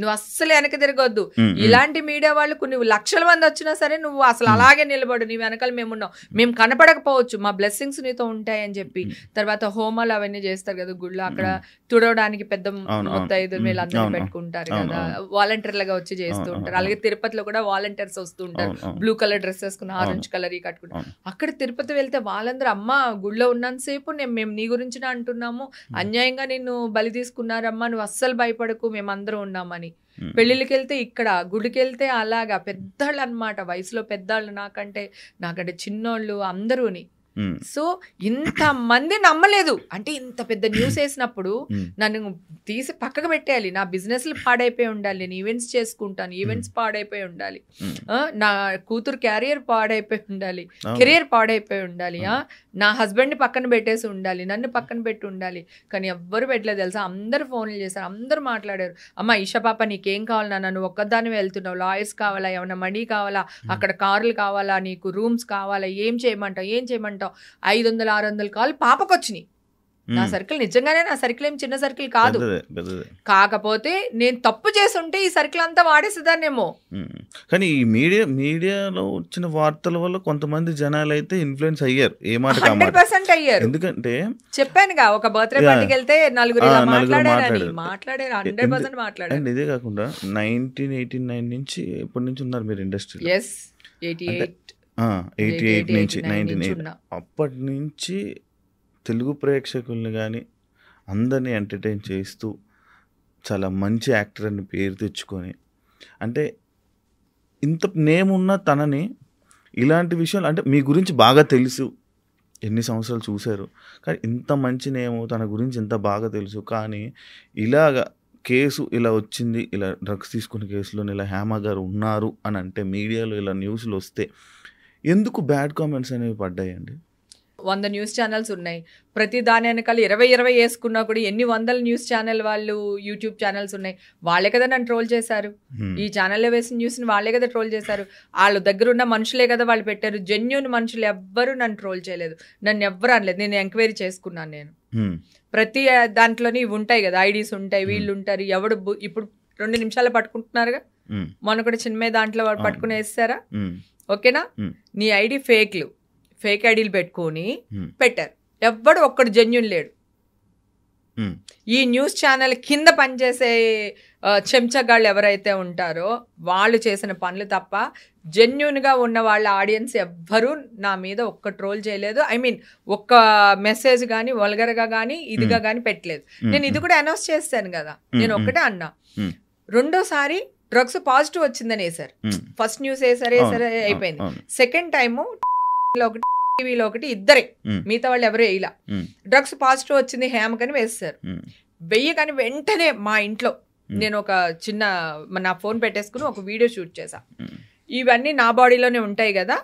నువ్వు అస్సలు వెనక తిరగొద్దు, ఇలాంటి మీడియా వాళ్ళు కొన్ని లక్షల మంది వచ్చినా సరే నువ్వు అసలు అలాగే నిలబడు, నీ వెనకాల మేమున్నాం, మేము కనపడకపోవచ్చు, మా బ్లెస్సింగ్స్ నీతో ఉంటాయి అని చెప్పి. తర్వాత హోమాలు అవన్నీ చేస్తారు కదా గుళ్ళో, అక్కడ తుడవడానికి పెద్ద మొత్తం వీళ్ళందరూ పెట్టుకుంటారు కదా, వాలంటీర్లుగా వచ్చి చేస్తూ ఉంటారు. అలాగే తిరుపతిలో కూడా వాలంటీర్స్ వస్తూ ఉంటారు, బ్లూ కలర్ డ్రెస్ వేసుకుని ఆరెంజ్ కలర్ ఈ కట్టుకుంటారు. అక్కడ తిరుపతి వెళ్తే వాళ్ళందరూ, అమ్మ గుళ్ళో ఉన్నంతసేపు మేము నీ గురించి అంటున్నాము, అన్యాయంగా నిన్ను బలి తీసుకున్నారమ్మా, నువ్వు అస్సలు భయపడకు, మేమందరం ఉన్నామని. పెళ్ళిళ్ళకి వెళ్తే ఇక్కడ, గుడికి వెళ్తే అలాగా పెద్దవాళ్ళు అనమాట, వయసులో పెద్దవాళ్ళు, నాకంటే చిన్నోళ్ళు అందరూని. సో ఇంత మంది నమ్మలేదు. అంటే ఇంత పెద్ద న్యూస్ వేసినప్పుడు నన్ను తీసి పక్కకు పెట్టేయాలి. నా బిజినెస్లు పాడైపోయి ఉండాలి, నేను ఈవెంట్స్ చేసుకుంటాను, ఈవెంట్స్ పాడైపోయి ఉండాలి, నా కూతురు కెరియర్ పాడైపోయి ఉండాలి, నా హస్బెండ్ ని పక్కన పెట్టేసి ఉండాలి, నన్ను పక్కన పెట్టి ఉండాలి. కానీ ఎవ్వరు పెట్టలేదు తెలుసా. అందరు ఫోన్లు చేశారు, అందరు మాట్లాడారు, అమ్మ ఈషా పాప నీకేం కావాలి నాన్న, నువ్వు ఒక్కదాన్ని వెళ్తున్నావు, లాయర్స్ కావాలా, ఏమన్నా మనీ కావాలా, అక్కడ కార్లు కావాలా, నీకు రూమ్స్ కావాలా, ఏం చేయమంటావు 500-600 కాల్ పాపకు వచ్చినాయి. నా సర్కిల్ నిజంగానే నా సర్కిల్ ఏం చిన్న సర్కిల్ కాదు, కాకపోతే నేను తప్పు చేసి ఉంటే ఈ సర్కిల్ అంతా వాడేసేదాన్నేమో. కానీ ఈ మీడియాలో వచ్చిన వార్తల వల్ల కొంతమంది జనాలు అయితే ఇన్ఫ్లుయెన్స్ అయ్యారు, 100% అయ్యారు. ఎందుకంటే చెప్పానుగా, ఒక బర్త్డే పార్టీకి వెళ్తే నలుగురు మాట్లాడారు 100% మాట్లాడారు. ఇదే కాకుండా 1989 నుంచి ఎప్పటి నుంచి ఉన్నారు మీరు ఇండస్ట్రీ? 88 నుంచి 1988 అప్పటి నుంచి తెలుగు ప్రేక్షకుల్ని కానీ అందరినీ ఎంటర్టైన్ చేస్తూ చాలా మంచి యాక్టర్ అని పేరు తెచ్చుకొని, అంటే ఇంత నేమ్ ఉన్న తనని ఇలాంటి విషయాలు, అంటే మీ గురించి బాగా తెలుసు, ఎన్ని సంవత్సరాలు చూశారు, కానీ ఇంత మంచి నేము, తన గురించి ఇంత బాగా తెలుసు, కానీ ఇలాగా కేసు ఇలా వచ్చింది, ఇలా డ్రగ్స్ తీసుకునే కేసులో ఇలా హేమ గారు ఉన్నారు అని అంటే మీడియాలో ఇలా న్యూస్లు వస్తే ఎందుకు బ్యాడ్ కామెంట్స్ అనేవి పడ్డాయండి? 100 న్యూస్ ఛానల్స్ ఉన్నాయి. ప్రతి దాని వెనకాల 20 వేసుకున్నా కూడా ఎన్ని వందల న్యూస్ ఛానల్ వాళ్ళు యూట్యూబ్ ఛానల్స్ ఉన్నాయి. వాళ్ళే కదా నన్ను ట్రోల్ చేశారు. ఈ ఛానల్లో వేసిన న్యూస్ని వాళ్ళే కదా ట్రోల్ చేశారు. వాళ్ళ దగ్గర ఉన్న మనుషులే కదా వాళ్ళు పెట్టారు. జెన్యూన్ మనుషులు ఎవ్వరూ నన్ను ట్రోల్ చేయలేదు, నన్ను ఎవ్వరు అనలేదు. నేను ఎంక్వైరీ చేసుకున్నాను. నేను ప్రతి దాంట్లోని ఇవి ఉంటాయి కదా, ఐడీస్ ఉంటాయి, వీళ్ళు ఉంటారు. ఎవడు ఇప్పుడు 2 నిమిషాలు పట్టుకుంటున్నారుగా, మొన్న కూడా చిన్న దాంట్లో పట్టుకుని వేస్తారా? ఓకేనా? నీ ఐడి ఫేక్ ఐడీలు పెట్టుకొని పెట్టారు. ఎవ్వడు ఒక్కడు జెన్యూన్ లేడు. ఈ న్యూస్ ఛానల్ కింద పనిచేసే చెంచగాళ్ళు ఎవరైతే ఉంటారో వాళ్ళు చేసిన పనులు తప్ప జెన్యూన్గా ఉన్న వాళ్ళ ఆడియన్స్ ఎవ్వరూ నా మీద ఒక్క ట్రోల్ చేయలేదు. ఐ మీన్ ఒక్క మెసేజ్ కానీ వల్గర్గా కానీ ఇదిగా కానీ పెట్టలేదు. నేను ఇది కూడా అనౌన్స్ చేస్తాను కదా. నేను ఒక్కటే అన్నా, రెండోసారి డ్రగ్స్ పాజిటివ్ వచ్చిందని వేసారు. ఫస్ట్ న్యూస్ వేసారు అయిపోయింది. సెకండ్ టైము ఒకటి, టీవీలో ఒకటి, ఇద్దరే, మిగతా వాళ్ళు ఎవరు వేయలా. డ్రగ్స్ పాజిటివ్ వచ్చింది హేమకని వేస్తారు. వెయ్యగాని వెంటనే మా ఇంట్లో నేను ఒక చిన్న నా ఫోన్ పెట్టేసుకుని ఒక వీడియో షూట్ చేశా. ఇవన్నీ నా బాడీలోనే ఉంటాయి కదా,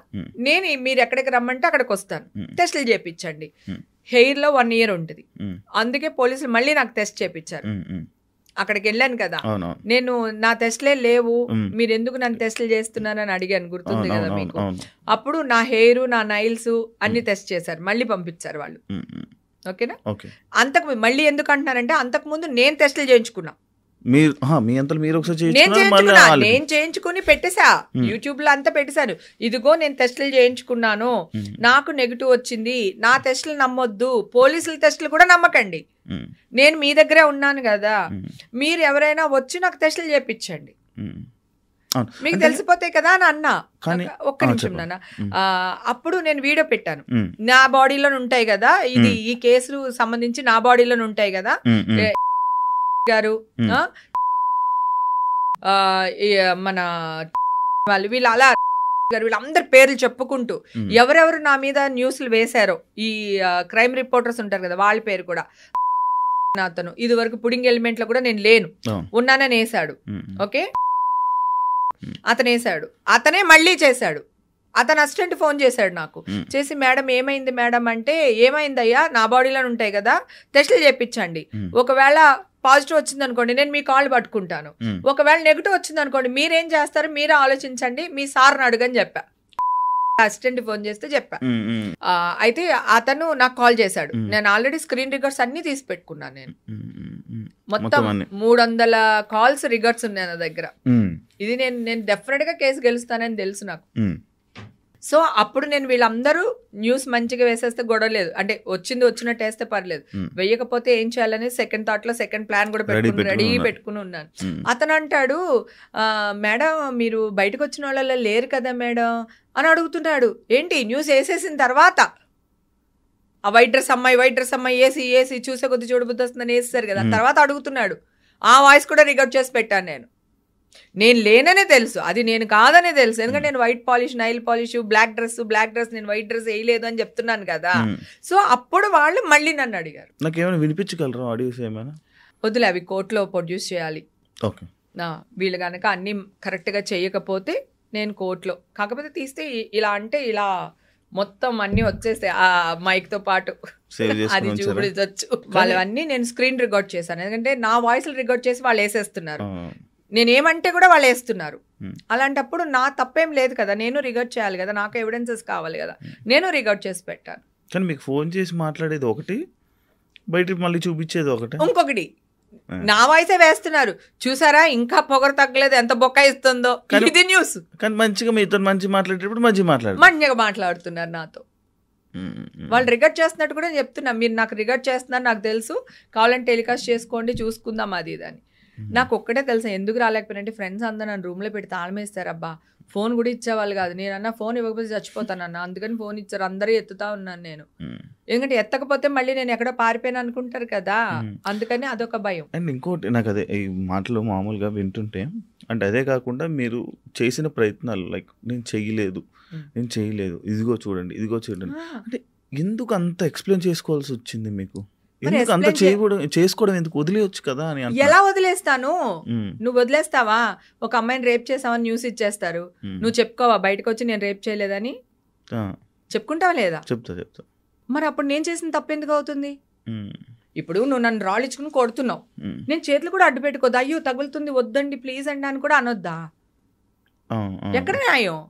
నేను మీరు ఎక్కడికి రమ్మంటే అక్కడికి వస్తాను, టెస్టులు చేయించండి. హెయిర్ లో 1 year ఉంటుంది. అందుకే పోలీసులు మళ్ళీ నాకు టెస్ట్ చేయించారు. అక్కడికి వెళ్ళాను కదా, నేను నా టెస్ట్లే లేవు, మీరు ఎందుకు నన్ను టెస్టులు చేస్తున్నారని అడిగాను, గుర్తుంది కదా మీకు. అప్పుడు నా హెయిర్, నా నైల్స్ అన్ని టెస్ట్ చేశారు, మళ్ళీ పంపించారు వాళ్ళు. ఓకేనా? అంతకు మళ్ళీ ఎందుకు అంటున్నారంటే, అంతకు ముందు నేను టెస్టులు చేయించుకున్నా. నేను చేయించుకుని పెట్టేశా, యూట్యూబ్ లో అంతా పెట్టేశాను. ఇదిగో నేను టెస్టులు చేయించుకున్నాను, నాకు నెగిటివ్ వచ్చింది, నా టెస్టులు నమ్మొద్దు, పోలీసుల టెస్టులు కూడా నమ్మకండి, నేను మీ దగ్గరే ఉన్నాను కదా, మీరు ఎవరైనా వచ్చి నాకు టెస్టులు చేయించండి, మీకు తెలిసిపోతాయి కదా అని అన్నా. ఒక్క నిమిషం నాన్న. అప్పుడు నేను వీడియో పెట్టాను, నా బాడీలోనే ఉంటాయి కదా, ఇది ఈ కేసు సంబంధించి నా బాడీలోనే ఉంటాయి కదా గారు, మన వాళ్ళు వీళ్ళు అలా గారు వీళ్ళందరి పేర్లు చెప్పుకుంటూ ఎవరెవరు నా మీద న్యూస్లు వేశారో, ఈ క్రైమ్ రిపోర్టర్స్ ఉంటారు కదా వాళ్ళ పేరు కూడా, అతను ఇది వరకు పుడింగ్ ఎలిమెంట్ లో కూడా నేను లేను, ఉన్నానని వేసాడు. ఓకే, అతను వేసాడు, అతనే మళ్ళీ చేశాడు. అతను అసిస్టెంట్ ఫోన్ చేశాడు నాకు, చేసి మేడం ఏమైంది మేడం అంటే, ఏమైందయ్యా నా బాడీలో ఉంటాయి కదా టెస్టులు చేయించండి, ఒకవేళ పాజిటివ్ వచ్చింది అనుకోండి నేను మీ కాళ్ళు పట్టుకుంటాను, ఒకవేళ నెగిటివ్ వచ్చింది అనుకోండి మీరేం చేస్తారు మీరే ఆలోచించండి, మీ సార్ని అడగని చెప్పా. అసిస్టెంట్ ఫోన్ చేస్తే చెప్పా. అయితే అతను నాకు కాల్ చేశాడు. నేను ఆల్రెడీ స్క్రీన్ రికార్డ్స్ అన్ని తీసి పెట్టుకున్నాను. నేను మొత్తం 300 కాల్స్ రికార్డ్స్ ఉన్నాయి నా దగ్గర. ఇది నేను డెఫినెట్ గా కేసు గెలుస్తానని తెలుసు నాకు. సో అప్పుడు నేను వీళ్ళందరూ న్యూస్ మంచిగా వేసేస్తే గొడవ లేదు, అంటే వచ్చినట్టు వేస్తే పర్లేదు, వేయకపోతే ఏం చేయాలని సెకండ్ థాట్ లో సెకండ్ ప్లాన్ కూడా రెడీ పెట్టుకుని ఉన్నాను. అతను అంటాడు, మేడం మీరు బయటకు వచ్చిన వాళ్ళ లేరు కదా మేడం అని అడుగుతున్నాడు. ఏంటి న్యూస్ వేసేసిన తర్వాత ఆ వైట్ డ్రెస్ అమ్మాయి ఏసి చూసే కొద్ది చూడబుద్ధి వస్తుందని వేస్తారు కదా, తర్వాత అడుగుతున్నాడు. ఆ వాయిస్ కూడా రికార్డ్ చేసి పెట్టాను. నేను లేననే తెలుసు, అది నేను కాదనే తెలుసు, ఎందుకంటే నేను white polish, nail polish, black dress నేను వైట్ డ్రెస్ వేయలేదు అని చెప్తున్నాను కదా. సో అప్పుడు వాళ్ళు మళ్ళీ నన్ను అడిగారు, నాకేమైనా వినిపించగలరా ఆడియోస్ ఏమైనా? వద్దులే, అవి కోర్టులో ప్రొడ్యూస్ చేయాలి. వీళ్ళు కనుక అన్ని కరెక్ట్ గా చేయకపోతే నేను కోర్టులో, కాకపోతే తీస్తే ఇలా అంటే ఇలా మొత్తం అన్ని వచ్చేస్తే ఆ మైక్ తో పాటు అది చూపించవచ్చు. వాళ్ళవన్నీ నేను స్క్రీన్ రికార్డ్ చేశాను, ఎందుకంటే నా వాయిస్ రికార్డ్ చేసి వాళ్ళు వేసేస్తున్నారు, నేనేమంటే కూడా వాళ్ళు వేస్తున్నారు. అలాంటప్పుడు నా తప్పేం లేదు కదా, నేను రికార్డ్ చేయాలి కదా, నాకు ఎవిడెన్సెస్ కావాలి కదా, నేను రికార్డ్ చేసి పెట్టాను. కానీ మీకు ఫోన్ చేసి మాట్లాడేది ఒకటి, బయట మళ్ళీ చూపించేది ఒకటి, ఇంకొకటి నా వాయిసే వేస్తున్నారు. చూసారా ఇంకా పొగరు తగ్గలేదు, ఎంత బొక్క ఇస్తుందో, ఇది న్యూస్. కానీ మంచిగా మీతో మంచిగా మాట్లాడుతున్నారు నాతో. వాళ్ళు రికార్డ్ చేస్తున్నట్టు కూడా చెప్తున్నా, మీరు నాకు రికార్డ్ చేస్తున్నారు నాకు తెలుసు, కావాలంటే టెలికాస్ట్ చేసుకోండి చూసుకుందాం అది ఇదని. నాకు ఒక్కటే తెలుసా ఎందుకు రాలేకపోయినంటే, ఫ్రెండ్స్ అందరూ నన్ను రూమ్లో పెట్టి తాళమేస్తారు. అబ్బా ఫోన్ కూడా ఇచ్చేవాళ్ళు కాదు, నేనన్నా ఫోన్ ఇవ్వకపోతే చచ్చిపోతానన్నా, అందుకని ఫోన్ ఇచ్చారు. అందరూ ఎత్తుతా ఉన్నాను నేను, ఎందుకంటే ఎత్తకపోతే మళ్ళీ నేను ఎక్కడో పారిపోయాను అనుకుంటారు కదా, అందుకని అదొక భయం. అండ్ ఇంకోటి నాకు అదే ఈ మాటలు మామూలుగా వింటుంటే, అంటే అదే కాకుండా మీరు చేసిన ప్రయత్నాలు, లైక్ నేను చేయలేదు ఇదిగో చూడండి అంటే ఎందుకు అంత ఎక్స్ప్లెయిన్ చేసుకోవాల్సి వచ్చింది మీకు? అంత చేసుకోవడం ఎందుకు? వదిలేయచ్చు కదా అని. ఎలా వదిలేస్తాను? నువ్వు వదిలేస్తావా? ఒక అమ్మాయిని రేప్ చేసావని న్యూస్ ఇచ్చేస్తారు, నువ్వు చెప్పుకోవా బయటకు వచ్చి నేను రేప్ చేయలేదని? చెప్పుకుంటావా లేదా? చెప్తా. మరి అప్పుడు నేను చేసిన తప్పు ఎందుకు అవుతుంది? ఇప్పుడు నువ్వు నన్ను రాళ్ళు ఇచ్చుకుని కొడుతున్నావు, నేను చేతులు కూడా అడ్డు పెట్టుకోద్దు, అయ్యో తగులుతుంది వద్దండి ప్లీజ్ అండి అని కూడా అనొద్దా? ఎక్కడ న్యాయం?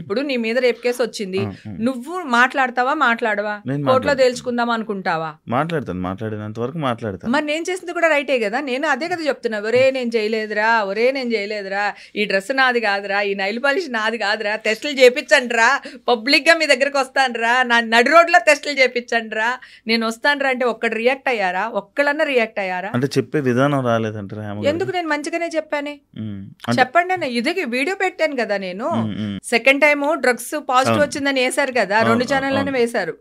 ఇప్పుడు నీ మీద రేప్ కేసు వచ్చింది, నువ్వు మాట్లాడతావా మాట్లాడవా? కోర్టులో తేల్చుకుందాం అనుకుంటావా? మాట్లాడినంత వరకు మాట్లాడతాను. మరి నేను చేసింది కూడా రైటే కదా. నేను అదే కదా చెప్తున్నా, ఒరే నేను చేయలేదురా, ఈ డ్రెస్ నాది కాదురా, ఈ నైల్ పాలిష్ నాది కాదురా, టెస్టులు చేయించండి రా, పబ్లిక్ గా మీ దగ్గరకు వస్తాను రా, నా నడి రోడ్లో టెస్టులు చేయించండి రా, నేను వస్తాను రా అంటే ఒక్కడు రియాక్ట్ అయ్యారా? ఒక్కళ్ళన్నా రియాక్ట్ అయ్యారా? అంటే చెప్పే విధానం రాలేదంటారా? ఎందుకు? నేను మంచిగానే చెప్పానే. చెప్పండి అన్న, ఇదే వీడియో పెట్టాను కదా నేను. సెకండ్ టైం డ్రగ్స్ పాజిటివ్ వచ్చిందని వేశారు కదా, 2 ఛానళ్ళని వేశారు,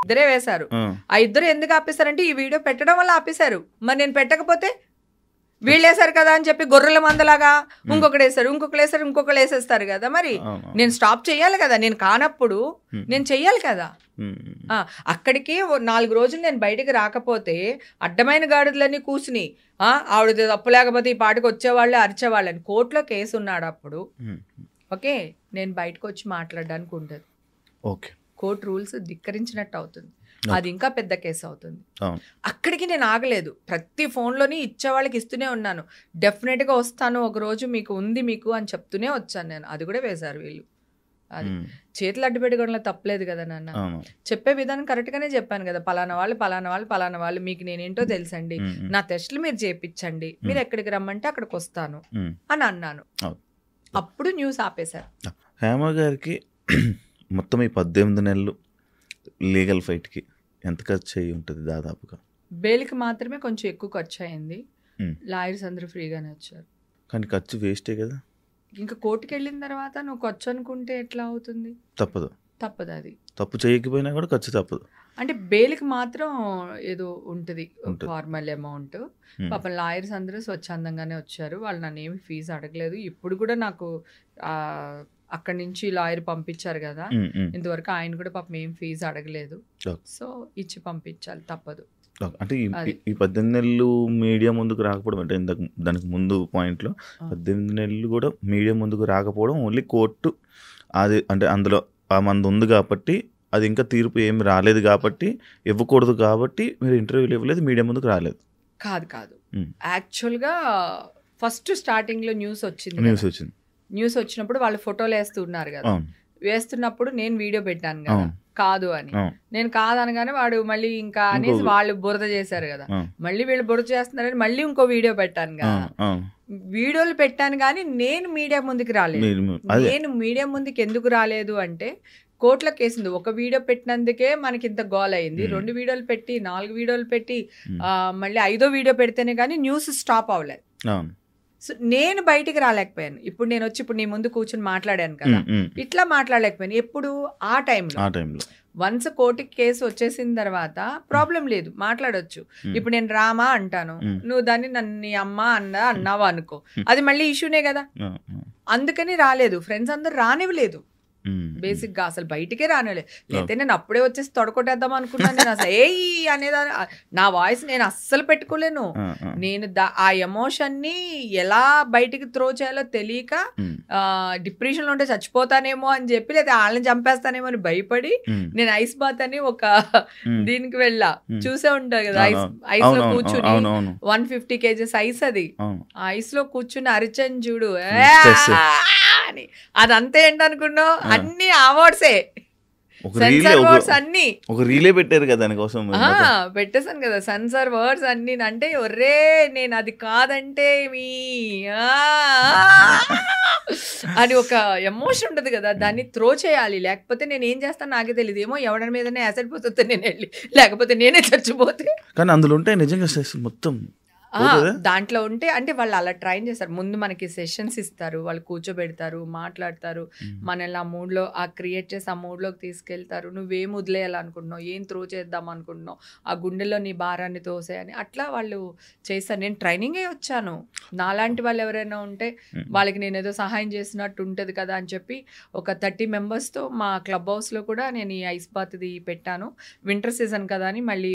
ఇద్దరే వేశారు. ఆ ఇద్దరు ఎందుకు ఆపేశారంటే ఈ వీడియో పెట్టడం వల్ల ఆపేశారు. మరి నేను పెట్టకపోతే వీళ్ళు వేశారు కదా అని చెప్పి గొర్రెల మందలాగా ఇంకొకటి వేసేస్తారు కదా. మరి నేను స్టాప్ చెయ్యాలి కదా, నేను కానప్పుడు నేను చెయ్యాలి కదా. అక్కడికి 4 రోజులు నేను బయటికి రాకపోతే అడ్డమైన గాడిదలన్నీ కూర్చుని ఆవిడ తప్పు లేకపోతే ఈ పాటికి వచ్చేవాళ్ళే అరిచేవాళ్ళని కోర్టులో కేసు ఉన్నాడు అప్పుడు. ఓకే, నేను బయటకు వచ్చి మాట్లాడడానికి ఉండదు. కోర్టు రూల్స్ ధిక్కరించినట్టు అవుతుంది, అది ఇంకా పెద్ద కేసు అవుతుంది. అక్కడికి నేను ఆగలేదు, ప్రతి ఫోన్లోని ఇచ్చే వాళ్ళకి ఇస్తూనే ఉన్నాను. డెఫినెట్గా వస్తాను ఒక రోజు, మీకు అని చెప్తూనే వచ్చాను నేను. అది కూడా వేశారు వీళ్ళు. అది చేతులు అడ్డు పెట్టుకోవడంలో తప్పలేదు కదా నాన్న. చెప్పే విధానం కరెక్ట్ గానే చెప్పాను కదా, పలానా వాళ్ళు మీకు నేనేంటో తెలుసండి, నా టెస్టులు మీరు చేయించండి, మీరు ఎక్కడికి రమ్మంటే అక్కడికి వస్తాను అని అన్నాను. అప్పుడు న్యూస్ ఆపేశారు. హేమ గారికి మొత్తం ఈ 18 నెలలు లీగల్ ఫైట్కి ఎంత ఖర్చు అయ్యి ఉంటుంది దాదాపుగా? బెయిల్కి మాత్రమే కొంచెం ఎక్కువ ఖర్చు అయింది, లాయర్స్ అందరూ ఫ్రీగానే వచ్చారు. కానీ ఖర్చు వేస్టే కదా. ఇంకా కోర్టుకి వెళ్ళిన తర్వాత నువ్వు ఖర్చు అనుకుంటే ఎట్లా అవుతుంది? తప్పదు. అది తప్పు చేయకపోయినా కూడా ఖర్చు తప్పదు. అంటే బెయిల్కి మాత్రం ఏదో ఉంటుంది ఫార్మల్ అమౌంట్. పాపం లాయర్స్ అందరూ స్వచ్ఛందంగానే వచ్చారు, వాళ్ళు నన్ను ఏమి ఫీజు అడగలేదు. ఇప్పుడు కూడా నాకు అక్కడి నుంచి లాయర్ పంపించారు కదా, ఇంతవరకు ఆయన కూడా పాపం ఏం ఫీజు అడగలేదు. సో ఇచ్చి పంపించాలి, తప్పదు. అంటే ఈ 18 నెలలు మీడియా ముందుకు రాకపోవడం అంటే దానికి ముందు పాయింట్లో 18 నెలలు కూడా మీడియా ముందుకు రాకపోవడం ఓన్లీ కోర్టు అది అంటే అందులో ఆ మంది ఉంది కాబట్టి, అది ఇంకా తీర్పు ఏమి రాలేదు కాబట్టి, ఇవ్వకూడదు కాబట్టి మీరు ఇంటర్వ్యూలు ఇవ్వలేదు, మీడియా ముందుకు రాలేదు. కాదు యాక్చువల్గా ఫస్ట్ స్టార్టింగ్ లో న్యూస్ వచ్చినప్పుడు వాళ్ళు ఫోటోలు వేస్తున్నారు కదా, వేస్తున్నప్పుడు నేను వీడియో పెట్టాను కదా కాదు అని. నేను కాదనగానే వాడు మళ్ళీ ఇంకా అనేసి వాళ్ళు బురద చేశారు కదా, మళ్ళీ వీళ్ళు బురద చేస్తున్నారని మళ్ళీ ఇంకో వీడియో పెట్టాను కదా. వీడియోలు పెట్టాను కానీ నేను మీడియా ముందుకు రాలేదు. నేను మీడియా ముందుకు ఎందుకు రాలేదు అంటే కోర్టులో కేసింది. ఒక వీడియో పెట్టినందుకే మనకి ఇంత గోల్ అయింది, 2 వీడియోలు పెట్టి 4 వీడియోలు పెట్టి మళ్ళీ 5వ వీడియో పెడితేనే కానీ న్యూస్ స్టాప్ అవ్వలేదు. సో నేను బయటికి రాలేకపోయాను. ఇప్పుడు నేను వచ్చి ఇప్పుడు నీ ముందు కూర్చొని మాట్లాడాను కదా, ఇట్లా మాట్లాడలేకపోయాను. ఎప్పుడు ఆ టైంలో వన్స్ కోర్టుకి కేసు వచ్చేసిన తర్వాత ప్రాబ్లం లేదు, మాట్లాడొచ్చు. ఇప్పుడు నేను రామా అంటాను, నువ్వు దాన్ని నన్ను నీ అమ్మ అన్నావా అనుకో, అది మళ్ళీ ఇష్యూనే కదా. అందుకని రాలేదు, ఫ్రెండ్స్ అందరు రానివ్వలేదు బేసిక్ గా, అసలు బయటికే రానివ్వలేదు. లేకపోతే నేను అప్పుడే వచ్చేసి తొడకొట్టేద్దాం అనుకున్నాను. నేను అసలు అనేది నా వాయిస్ నేను అస్సలు పెట్టుకోలేను. నేను ఆ ఎమోషన్ ని ఎలా బయటికి త్రో చేయాలో తెలియక డిప్రెషన్ లో ఉంటే చచ్చిపోతానేమో అని చెప్పి, లేదా వాళ్ళని చంపేస్తానేమో అని భయపడి నేను ఐస్ బాత్ అని ఒక దీనికి వెళ్ళా. చూసే ఉంటారు కదా, ఐస్ లో కూర్చుని 150 kgs ఐస్, అది ఐస్ లో కూర్చుని అరిచని చూడు అని. అదంతా ఏంటనుకున్నావు, అన్ని అవార్డ్సే, సెన్సార్ వర్డ్స్ అన్ని ఒక రీలే పెట్టారు కదా దానికోసం, పెట్టేశాను కదా సెన్సార్ వర్డ్స్ అన్ని. అంటే ఒర్రే నేను అది కాదంటే మీ అని ఒక ఎమోషన్ ఉంటుంది కదా, దాన్ని త్రో చేయాలి. లేకపోతే నేను ఏం చేస్తాను నాకే తెలియదు. ఏమో ఎవరి మీదనే యాసిడ్ పోతే నేను వెళ్ళి, లేకపోతే నేనే చచ్చిపోతే. కానీ అందులో ఉంటే నిజంగా మొత్తం దాంట్లో ఉంటే అంటే వాళ్ళు అలా ట్రైన్ చేస్తారు. ముందు మనకి సెషన్స్ ఇస్తారు, వాళ్ళు కూర్చోబెడతారు, మాట్లాడతారు, మనల్ని ఆ మూడ్లో క్రియేట్ చేసి ఆ మూడ్లోకి తీసుకెళ్తారు. నువ్వేం వదిలేయాలనుకుంటున్నావు, ఏం త్రో చేద్దాం అనుకుంటున్నావు, ఆ గుండెలో నీ భారాన్ని తోసేయని అట్లా వాళ్ళు చేస్తారు. నేను ట్రైనింగే వచ్చాను. నాలాంటి వాళ్ళు ఎవరైనా ఉంటే వాళ్ళకి నేను ఏదో సహాయం చేసినట్టు ఉంటుంది కదా అని చెప్పి ఒక 30 members మా క్లబ్ హౌస్లో కూడా నేను ఈ ఐస్ బాత్ది పెట్టాను. వింటర్ సీజన్ కదా అని మళ్ళీ